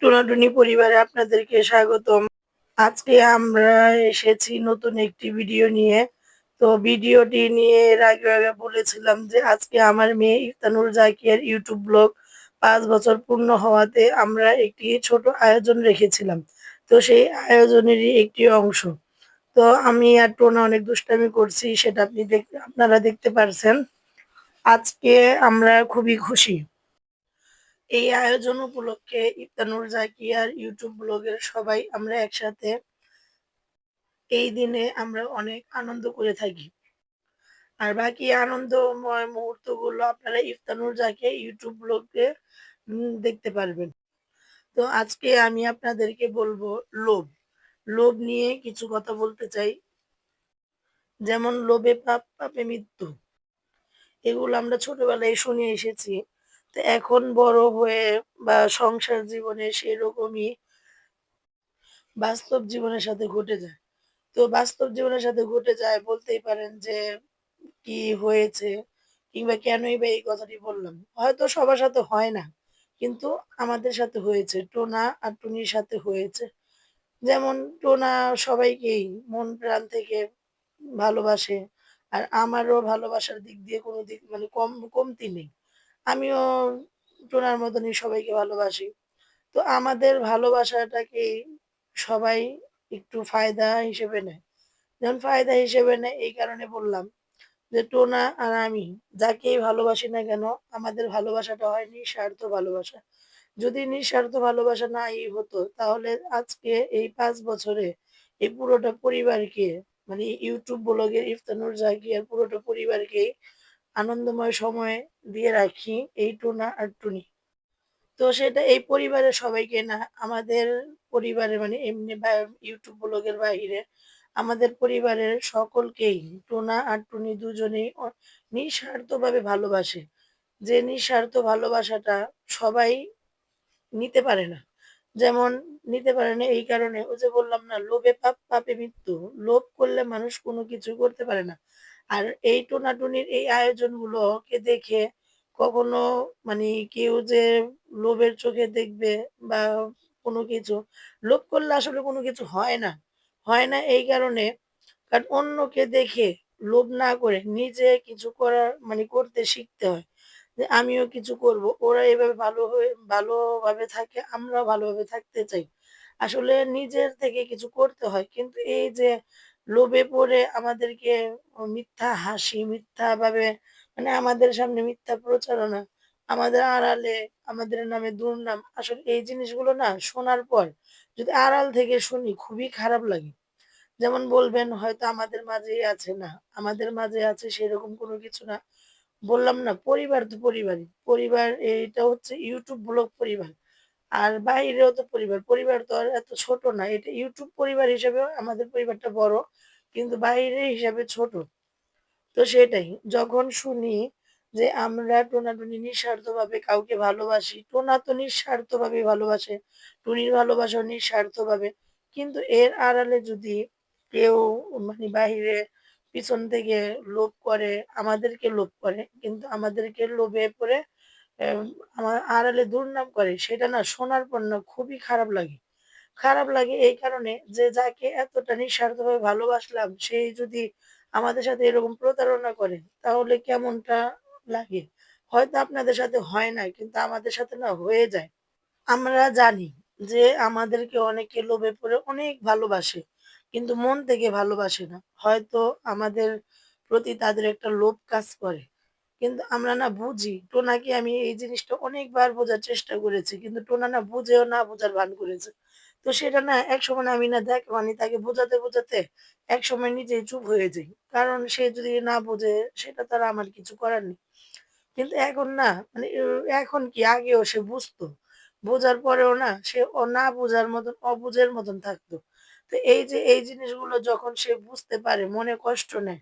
টুনাটুনি পরিবারে আপনাদেরকে স্বাগতম। আজকে আমরা এসেছি নতুন একটি ভিডিও নিয়ে। তো ভিডিওটি নিয়ে এর আগে বলেছিলাম যে আজকে আমার মেয়ে ইফতানুর জাকিয়ার ইউটিউব ব্লগ ৫ বছর পূর্ণ হওয়াতে আমরা একটি ছোট আয়োজন রেখেছিলাম। তো সেই আয়োজনেরই একটি অংশ। তো আমি আর টোনা অনেক দুষ্টামি করছি সেটা আপনারা দেখতে পারছেন। আজকে আমরা খুবই খুশি। এই আয়োজন উপলক্ষে ইফতানুর জাকিয়ার ইউটিউব ব্লগের সবাই আমরা একসাথে এই দিনে আমরা অনেক আনন্দ করে থাকি। আর বাকি আনন্দময় মুহূর্তগুলো আপনারা ইফতানুর জাকিয়া ইউটিউব ব্লগে দেখতে পারবেন। তো আজকে আমি আপনাদেরকে বলবো লোভ। লোভ নিয়ে কিছু কথা বলতে চাই। যেমন লোভে পাপ, পাপে মৃত্যু। এগুলো আমরা ছোটবেলায় শুনে এসেছি। তো এখন বড় হয়ে বা সংসার জীবনে সেরকমই বাস্তব জীবনের সাথে ঘটে যায়। তো বাস্তব জীবনের সাথে ঘটে যায় বলতেই পারেন যে কি হয়েছে কিংবা কেনই বা এই কথাটি বললাম। হয়তো সবার সাথে হয় না। কিন্তু আমাদের সাথে হয়েছে। টোনা আর টুনির সাথে হয়েছে। যেমন টোনা সবাইকেই মন প্রাণ থেকে ভালোবাসে। আর আমারও ভালোবাসার দিক দিয়ে কোনো দিক মানে কমতি নেই। আমিও টোনার মতনই সবাইকে ভালোবাসি। তো আমাদের ভালোবাসাটাকেই সবাই একটু ফায়দা হিসেবে নেয়। যেমন ফায়দা হিসেবে নেয় এই কারণে বললাম যে টোনা আর আমি যাকেই ভালোবাসি না কেন আমাদের ভালোবাসাটা হয় নিঃস্বার্থ ভালোবাসা। যদি নিঃস্বার্থ ভালোবাসা নাই হতো তাহলে আজকে এই ৫ বছরে এই পুরোটা পরিবারকে মানে ইউটিউব ব্লগের ইফতানুর জাকিয়ার পুরোটা পরিবারকেই আনন্দময় সময় দিয়ে রাখি এই টোনা আর টুনি। তো সেটা এই পরিবারের সবাইকে না, আমাদের পরিবারে মানে এমনি বা ইউটিউব ব্লগের বাহিরে আমাদের পরিবারের সকলকেই টোনা আর টুনি দুজনেই নিঃস্বার্থভাবে ভালোবাসে। যে নিঃস্বার্থ ভালোবাসাটা সবাই নিতে পারে না। যেমন নিতে পারে না এই কারণে ওই যে বললাম না লোভে পাপ, পাপে মৃত্যু। লোভ করলে মানুষ কোনো কিছু করতে পারে না। আর এই টোনাটুনির এই আয়োজনগুলোকে দেখে কখনো মানে কেউ যে লোভের চোখে দেখবে বা কোনো কিছু, লোভ করলে আসলে কোনো কিছু হয় না। হয় না এই কারণে কারণ অন্যকে দেখে লোভ না করে নিজে কিছু করার মানে করতে শিখতে হয়। যে আমিও কিছু করব। ওরা এভাবে ভালোভাবে থাকে, আমরাও ভালোভাবে থাকতে চাই। আসলে নিজের থেকে কিছু করতে হয়। কিন্তু এই যে লোভে পড়ে আমাদেরকে মিথ্যা হাসি, মিথ্যাভাবে মানে আমাদের সামনে মিথ্যা প্রচারণা, আমাদের আড়ালে আমাদের নামে দুর্নাম। আসলে এই জিনিসগুলো না শোনার পর যদি আড়াল থেকে শুনি খুবই খারাপ লাগে। যেমন বলবেন হয়তো আমাদের মাঝেই আছে না, আমাদের মাঝে আছে সেরকম কোনো কিছু না। বললাম না পরিবার তো পরিবারই। পরিবার এইটা হচ্ছে YouTube ব্লগ পরিবার। আর বাহিরেও তো পরিবার। পরিবার তো আর এত ছোট না। এটা YouTube পরিবার হিসেবেও আমাদের পরিবারটা বড়। কিন্তু বাইরের হিসাবে ছোট। তো সেটাই। যখন শুনি যে আমরা টোনাটুনি নিঃস্বার্থভাবে কাউকে ভালোবাসি। টোনা তো নিঃস্বার্থভাবে ভালোবাসে। টুনির ভালোবাসাও নিঃস্বার্থভাবে। কিন্তু এর আড়ালে যদি কেউ মানে বাহিরে পিছন থেকে লোভ করে, আমাদেরকে লোভ করে। কিন্তু আমাদেরকে লোভে পড়ে এম আমার আড়ালে দুর্নাম করে সেটা না শোনার পর না খুবই খারাপ লাগে। খারাপ লাগে এই কারণে যে যাকে এতটা নিঃস্বার্থভাবে ভালোবাসলাম সে যদি আমাদের সাথে এরকম প্রতারণা করে তাহলে কেমনটা লাগে? হয়তো আপনাদের সাথে হয় না কিন্তু আমাদের সাথে না হয়ে যায়। আমরা জানি যে আমাদেরকে অনেকে লোভে পড়ে অনেক ভালোবাসে। কিন্তু মন থেকে ভালোবাসে না। হয়তো আমাদের প্রতি তাদের একটা লোভ কাজ করে। কিন্তু আমরা না বুঝি। টোনাকে আমি এই জিনিসটা অনেকবার বোঝার চেষ্টা করেছি। কিন্তু টোনা না বুঝেও না বোঝার ভান করেছে। তো সেটা না একসময় না আমি না মানে তাকে বোঝাতে একসময় নিজেই চুপ হয়ে যাই। কারণ সে যদি না বোঝে সেটা তো আর আমার কিছু করার নেই। কিন্তু এখন না মানে এখন কি আগেও সে বুঝতো। বোঝার পরেও না সে না বোঝার মতন অবুঝের মতন থাকতো। তো এই যে এই জিনিসগুলো যখন সে বুঝতে পারে, মনে কষ্ট নেয়,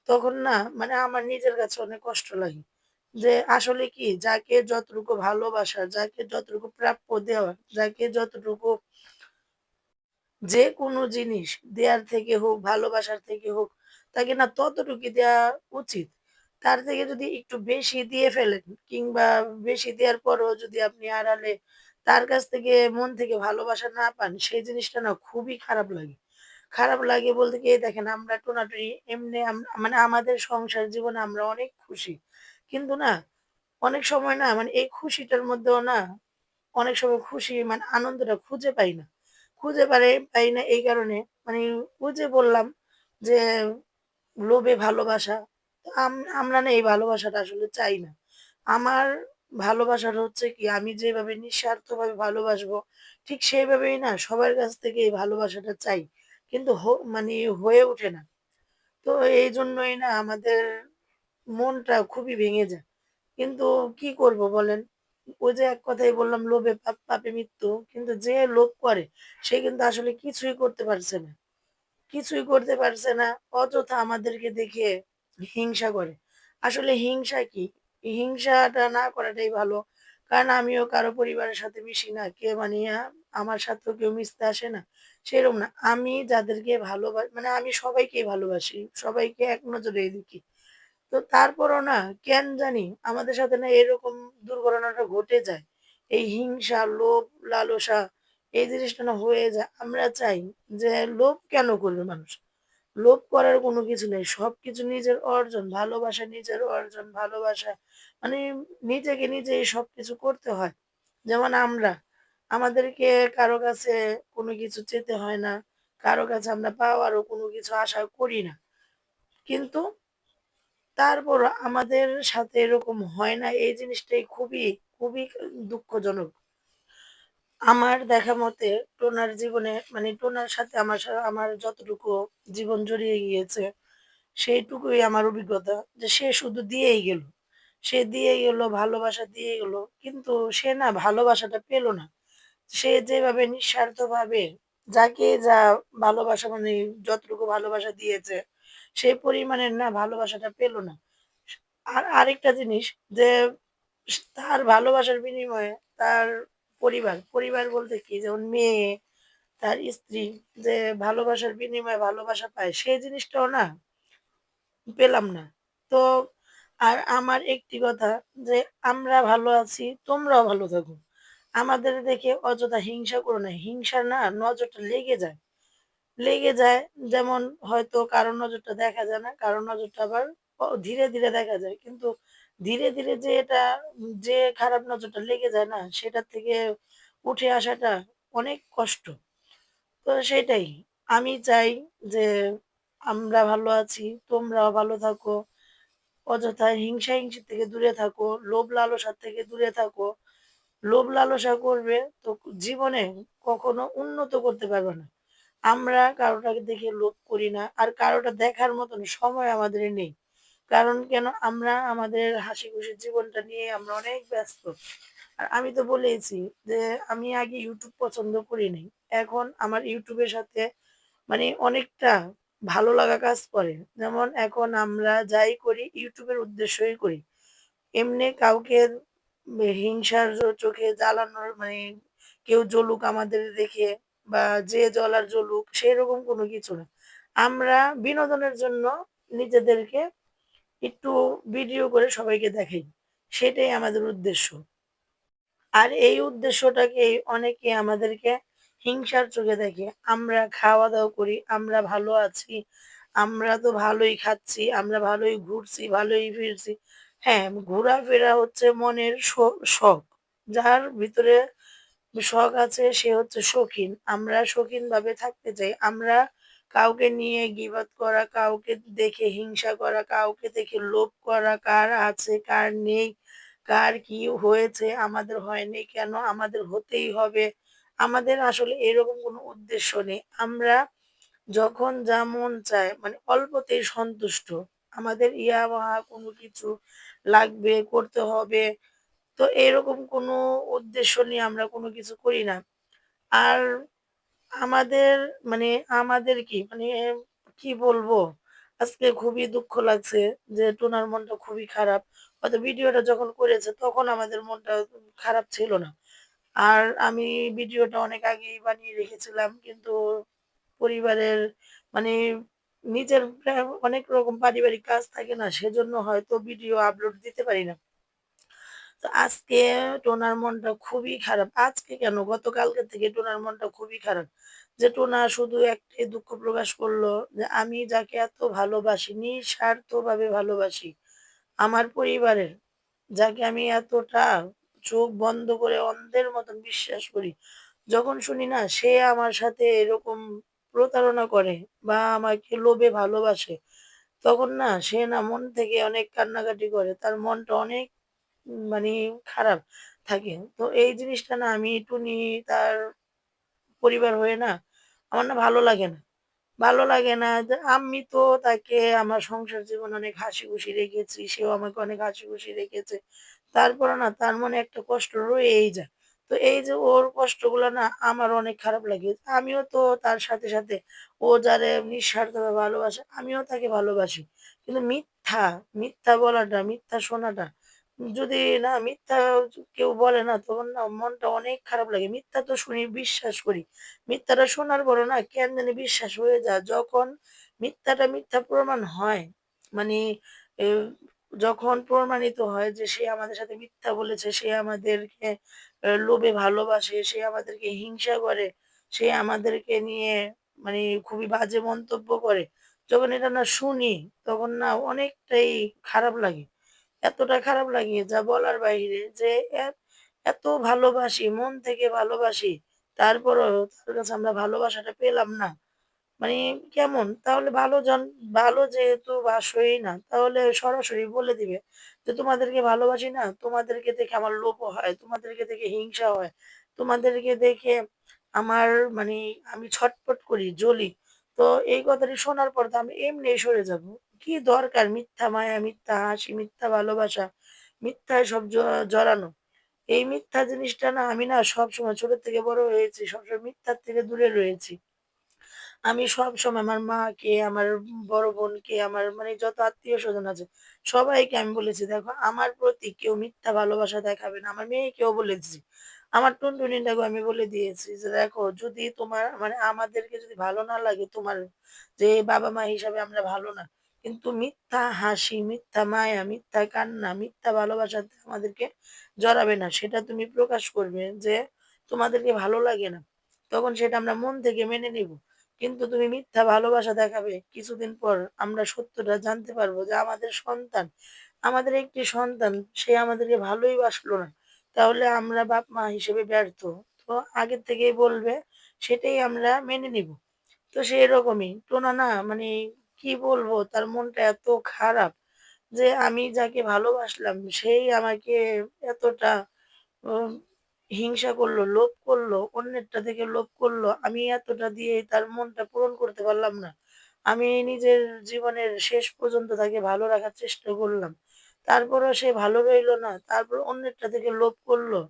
তখন না মানে আমার নিজের কাছে অনেক কষ্ট লাগে। যে আসলে কি যাকে যতটুকু ভালোবাসা, যাকে যতটুকু প্রাপ্য দেওয়া, যাকে যতটুকু যেকোনো জিনিস দেয়ার থেকে হোক, ভালোবাসার থেকে হোক, তাকে না ততটুকুই দেয়া উচিত। তার থেকে যদি একটু বেশি দিয়ে ফেলেন কিংবা বেশি দেওয়ার পরেও যদি আপনি আড়ালে তার কাছ থেকে মন থেকে ভালোবাসা না পান, সেই জিনিসটা না খুবই খারাপ লাগে। খারাপ লাগে বলতে কি এই দেখেন আমরা টোনাটুনি এমনি মানে আমাদের সংসার জীবনে আমরা অনেক খুশি। কিন্তু না অনেক সময় না মানে এই খুশিটার মধ্যেও না অনেক সময় খুশি মানে আনন্দটা খুঁজে পাই না। পাই না এই কারণে মানে ওই যে বললাম যে লোভে ভালোবাসা। তো আমরা না এই ভালোবাসাটা আসলে চাই না। আমার ভালোবাসাটা হচ্ছে কি আমি যেভাবে নিঃস্বার্থভাবে ভালোবাসবো, ঠিক সেইভাবেই না সবার কাছ থেকে এই ভালোবাসাটা চাই। কিন্তু মানে হয়ে ওঠে না। তো এইজন্যই না আমাদের মনটা খুবই ভেঙে যায়। কিন্তু কি করব বলেন? ওই যে এক কথায় বললাম লোভে পাপে মৃত্যু। কিন্তু যে লোভ করে সে কিন্তু আসলে কিছুই করতে পারছে না। কিছুই করতে পারছে না। অযথা আমাদেরকে দেখে হিংসা করে। আসলে হিংসা কি? হিংসাটা না করাটাই ভালো। কারণ আমিও কারো পরিবারের সাথে মিশি না। আমার সাথেও কেউ মিশতে আসে না। সেরকম না। আমি যাদেরকে মানে আমি সবাইকেই ভালোবাসি। সবাইকে এক নজরেই দেখি। তো তারপরও না কেন জানি আমাদের সাথে না এরকম দুর্ঘটনাটা ঘটে যায়। এই হিংসা, লোভ, লালসা এই জিনিসটা না হয়ে যায়। আমরা চাই যে লোভ কেন করবে মানুষ? লোভ করার কোনো কিছু নেই। সবকিছু নিজের অর্জন, ভালোবাসা নিজের অর্জন, ভালোবাসা মানে নিজেকে নিজেই সবকিছু করতে হয়। যেমন আমাদেরকে কারো কাছে কোনো কিছু চেতে হয় না। কারো কাছে আমরা পাওয়ারও কোনো কিছু আশা করি না। কিন্তু তারপরও আমাদের সাথে এরকম হয় না এই জিনিসটাই খুবই দুঃখজনক। আমার দেখা মতে টোনার জীবনে মানে টোনার সাথে আমার যতটুকু জীবন জড়িয়ে গিয়েছে, সেইটুকুই আমার অভিজ্ঞতা যে সে শুধু দিয়েই গেল। সে দিয়ে গেল, ভালোবাসা দিয়ে গেল। কিন্তু সে না ভালোবাসাটা পেল না। সে যেভাবে নিঃস্বার্থভাবে যাকে যা ভালোবাসা মানে যতটুকু ভালোবাসা দিয়েছে, সেই পরিমাণের না ভালোবাসাটা পেল না। আর আরেকটা জিনিস যে তার ভালোবাসার বিনিময়ে তার পরিবার বলতে কি যেমন মেয়ে, তার স্ত্রী যে ভালোবাসার বিনিময়ে ভালোবাসা পায় সেই জিনিসটাও না পেলাম না। তো আর আমার একটি কথা যে আমরা ভালো আছি, তোমরাও ভালো থাকো। আমাদের দেখে অযথা হিংসা করো না। হিংসার না নজরটা লেগে যায়। যেমন হয়তো কারো নজরটা দেখা যায় না, কারো নজরটা আবার ধীরে দেখা যায়। কিন্তু ধীরে যে এটা যে খারাপ নজরটা লেগে যায় না, সেটার থেকে উঠে আসাটা অনেক কষ্ট। তো সেটাই। আমি চাই যে আমরা ভালো আছি, তোমরাও ভালো থাকো। অযথা হিংসা-হিংসি থেকে দূরে থাকো, লোভ লালসার থেকে দূরে থাকো। লোভ লালসা করবে তো জীবনে কখনো উন্নত করতে পারবে না। আমরা কারোটাকে দেখে লোভ করি না। আর কারোটা দেখার মতন সময় আমাদের নেই। কারণ কেন? আমরা আমাদের হাসিখুশি জীবনটা নিয়ে আমরা অনেক ব্যস্ত। আর আমি তো বলেইছি যে আমি আগে YouTube পছন্দ করি নাই। এখন আমার YouTube এর সাথে মানে অনেকটা ভালো লাগা কাজ করে। যেমন এখন আমরা যাই করি YouTube এর উদ্দেশ্যই করি। এমনি কাউকে হিংসার চোখে জ্বালানোর মানে কেউ জ্বলুক আমাদের দেখে বা যে জ্বলার জ্বলুক সেরকম কোনো কিছু না। আমরা বিনোদনের জন্য নিজেদেরকে একটু ভিডিও করে সবাইকে দেখাই। সেটাই আমাদের উদ্দেশ্য। আর এই উদ্দেশ্যটাকেই অনেকে আমাদেরকে হিংসার চোখে দেখে। আমরা খাওয়া-দাওয়া করি, আমরা ভালো আছি, আমরা তো ভালোই খাচ্ছি, আমরা ভালোই ঘুরছি, ভালোই ফিরছি। হ্যাঁ, ঘোরাফেরা হচ্ছে মনের শখ। যার ভিতরে শখ আছে সে হচ্ছে শৌখিন। আমরা শৌখিনভাবে থাকতে চাই। আমরা কাউকে নিয়ে গীবত করা, কাউকে দেখে হিংসা করা, কাউকে দেখে লোভ করা, কার আছে কার নেই, কার কি হয়েছে, আমাদের হয়নি কেন, আমাদের হতেই হবে। আমাদের আসলে এরকম কোনো উদ্দেশ্য নেই। আমরা যখন যা মন চায় মানে অল্পতেই সন্তুষ্ট। আমাদের ইয়ামাহা কোনো কিছু লাগবে, করতে হবে। তো এরকম কোনো উদ্দেশ্য নিয়ে আমরা কোনো কিছু করি না। আর আমাদের মানে আমাদের কি মানে কি বলবো? আজকে খুবই দুঃখ লাগছে যে টুনার মনটা খুবই খারাপ। হয়তো ভিডিওটা যখন করেছে তখন আমাদের মনটা খারাপ ছিল না। আর আমি ভিডিওটা অনেক আগেই বানিয়ে রেখেছিলাম। কিন্তু পরিবারের মানে নিজের অনেক রকম পারিবারিক কাজ থাকে না? সেজন্য হয়তো ভিডিও আপলোড দিতে পারি না। তো আজকে টোনার মনটা খুবই খারাপ। আজকে কেন গতকালকে থেকে টোনার মনটা খুবই খারাপ। যে টোনা শুধু একটাই দুঃখ প্রকাশ করলো যে আমি যাকে এত ভালোবাসি, নিঃস্বার্থভাবে ভালোবাসি, আমার পরিবারের যাকে আমি এতটা চোখ বন্ধ করে অন্ধের মতন বিশ্বাস করি। যখন শুনি না সে আমার সাথে এরকম প্রতারণা করে বা আমাকে লোভে ভালোবাসে, তখন না সে না মন থেকে অনেক কান্নাকাটি করে। তার মনটা অনেক মানি খারাপ থাকে। তো এই জিনিসটা না আমি টুনি তার পরিবার হয়ে না আমার না ভালো লাগে না। ভালো লাগে না যে আমি তো তাকে আমার সংসার জীবনে অনেক হাসিখুশি রেখেছি। সেও আমাকে অনেক হাসিখুশি রেখেছে। তারপরেও না তার মনে একটা কষ্ট রয়েই যায়। তো এই যে ওর কষ্টগুলা না আমার অনেক খারাপ লাগে। আমিও তো তার সাথে ও যারে নিঃস্বার্থভাবে ভালোবাসে আমিও তাকে ভালোবাসি। কিন্তু মিথ্যা বলাটা, মিথ্যা শোনাটা যদি না মিথ্যা কেউ বলে না তখন না মনটা অনেক খারাপ লাগে। মিথ্যা তো শুনি, বিশ্বাস করি। মিথ্যাটা শোনার পরও না কেন জানি বিশ্বাস হয়ে যায়। যখন মিথ্যাটা মিথ্যা প্রমাণ হয়, মানে এ যখন প্রমাণিত হয় যে সে আমাদের সাথে মিথ্যা বলেছে, সে আমাদেরকে লোভে ভালোবাসে, সে আমাদেরকে হিংসা করে, সে আমাদেরকে নিয়ে মানে খুবই বাজে মন্তব্য করে। যখন এটা না শুনি তখন না অনেকটাই খারাপ লাগে। এতটা খারাপ লাগে যা বলার বাহিরে যে এ এত ভালোবাসি, মন থেকে ভালোবাসি। তারপরেও তার কাছে আমরা ভালোবাসাটা পেলাম না। মানে কেমন? তাহলে ভালো যেহেতু বাসোই না, তাহলে সরাসরি বলে দিবে যে, "তোমাদেরকে ভালোবাসি না, তোমাদেরকে দেখে আমার লোভও হয়, তোমাদেরকে দেখে হিংসা হয়, তোমাদেরকে দেখে আমার মানে আমি ছটফট করি, জ্বলি।" তো এই কথাটি শোনার পর তো আমি এমনি সরে যাবো। কি দরকার মিথ্যা মায়া, মিথ্যা হাসি, মিথ্যা ভালোবাসা, মিথ্যায় সব জড়ানো। এই মিথ্যা জিনিসটা না আমি না সবসময় ছোট থেকে বড় হয়েছি, সবসময় মিথ্যার থেকে দূরে রয়েছি। আমি সবসময় আমার মাকে, আমার বড় বোনকে, আমার মানে যত আত্মীয়স্বজন আছে, সবাইকে আমি বলেছি, "দেখো আমার প্রতি কেউ মিথ্যা ভালোবাসা দেখাবে না।" আমার মেয়েকেও বলেছি। আমার টুনটুনিটাকেও আমি বলে দিয়েছি যে, "দেখো যদি তোমার মানে আমাদেরকে যদি ভালো না লাগে তোমার যে বাবা-মা হিসাবে আমরা ভালো না। কিন্তু মিথ্যা হাসি, মিথ্যা মায়া, মিথ্যা কান্না, মিথ্যা ভালোবাসাতে আমাদেরকে জড়াবে না। সেটা তুমি প্রকাশ করবে যে তোমাদেরকে ভালো লাগে না। তখন সেটা আমরা মন থেকে মেনে নিব।" কিন্তু তুমি মিথ্যা ভালোবাসা দেখাবে। কিছুদিন পর আমরা সত্যটা জানতে পারবো যে আমাদের সন্তান, আমাদের একটি সন্তান সে আমাদেরকে ভালোই বাসলো না। তাহলে আমরা বাপ-মা হিসেবে ব্যর্থ। তো আগের থেকেই বলবে সেটাই আমরা মেনে নিব। তো সেরকমই টোনা না মানে কি বলবো তার মনটা এত খারাপ যে আমি যাকে ভালোবাসলাম সেই আমাকে এতটা উম হিংসা করলো, লোভ করলো, অন্যেরটা দেখে লোভ করলো। আমি এতটা দিয়ে তার মনটা পূরণ করতে পারলাম না। আমি নিজের জীবনের শেষ পর্যন্ত তাকে ভালো রাখার চেষ্টা করলাম। তারপরেও সে ভালো রইলো না। তারপর অন্যেরটা থেকে লোভ করলো।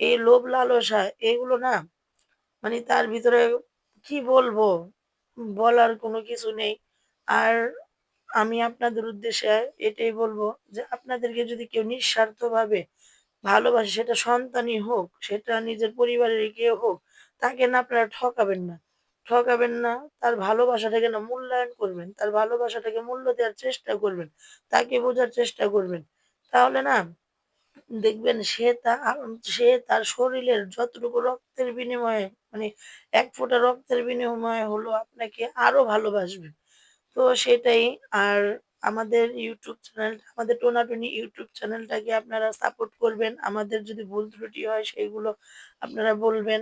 এই লোভ লালসা এগুলো না মানে তার ভিতরে কি বলবো? বলার কোনো কিছু নেই। আর আমি আপনাদের উদ্দেশ্যে এটাই বলবো যে আপনাদেরকে যদি কেউ নিঃস্বার্থভাবে ভালোবাসে সেটা সন্তানই হোক, সেটা নিজের পরিবারের কেউ হোক, তাকে না আপনারা ঠকাবেন না। ঠকাবেন না, তার ভালোবাসাটাকে না মূল্যায়ন করবেন। তার ভালোবাসাটাকে মূল্য দেওয়ার চেষ্টা করবেন। তাকে বোঝার চেষ্টা করবেন। তাহলে না দেখবেন সে তার শরীরের যতটুকু রক্তের বিনিময়ে মানে ১ ফোঁটা রক্তের বিনিময়ে হলেও আপনাকে আরো ভালোবাসবে। তো সেটাই। আর আমাদের YouTube চ্যানেল, আমাদের টোনাটুনি YouTube চ্যানেলটাকে আপনারা সাপোর্ট করবেন। আমাদের যদি ভুল ত্রুটি হয় সেগুলো আপনারা বলবেন।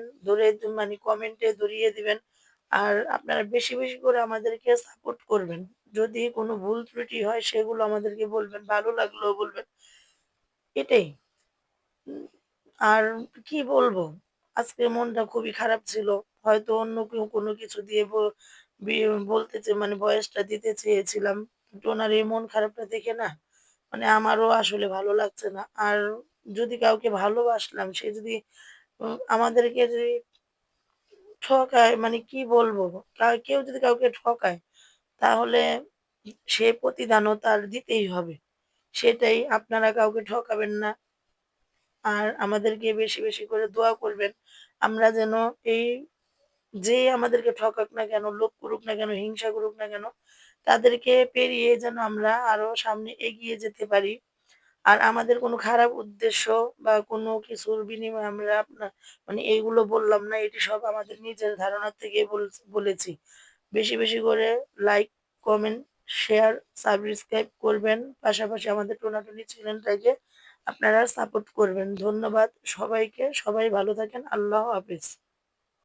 মানে কমেন্টে ধরিয়ে দিবেন। আর আপনারা বেশি করে আমাদেরকে সাপোর্ট করবেন। যদি কোনো ভুল ত্রুটি হয় সেগুলো আমাদেরকে বলবেন। ভালো লাগলেও বলবেন। এটাই। উম আর কি বলবো? আজকে মনটা খুবই খারাপ ছিল। হয়তো অন্য কেউ কোনো কিছু দিয়ে বি বলতে মানে ভয়েসটা দিতে চেয়েছিলাম। কিন্তু ওনার এই মন খারাপটা দেখে না মানে আমারও আসলে ভালো লাগছে না। আর যদি কাউকে ভালোবাসলাম সে যদি আমাদেরকে যদি ঠকায় মানে কি বলবো? কেউ যদি কাউকে ঠকায় তাহলে সে প্রতিদানও তার দিতেই হবে। সেটাই আপনারা কাউকে ঠকাবেন না। আর আমাদেরকে বেশি করে দোয়া করবেন। আমরা যেন এই যে আমাদেরকে ঠকাক না কেন, লোভ করুক না কেন, হিংসা করুক না কেন, তাদেরকে পেরিয়ে যেন আমরা আরো সামনে এগিয়ে যেতে পারি। আর আমাদের কোনো খারাপ উদ্দেশ্য বা কোনো কিছুর বিনিময়ে আমরা মানে এইগুলো বললাম না। এটি সব আমাদের নিজের ধারণা থেকেই বলেছি। বেশি, বেশি করে লাইক, কমেন্ট, শেয়ার, সাবস্ক্রাইব করবেন। পাশাপাশি আমাদের টোনাটুনি চ্যানেলটাকে আপনারা সাপোর্ট করবেন। ধন্যবাদ সবাইকে। সবাই ভালো থাকেন। আল্লাহ হাফেজ।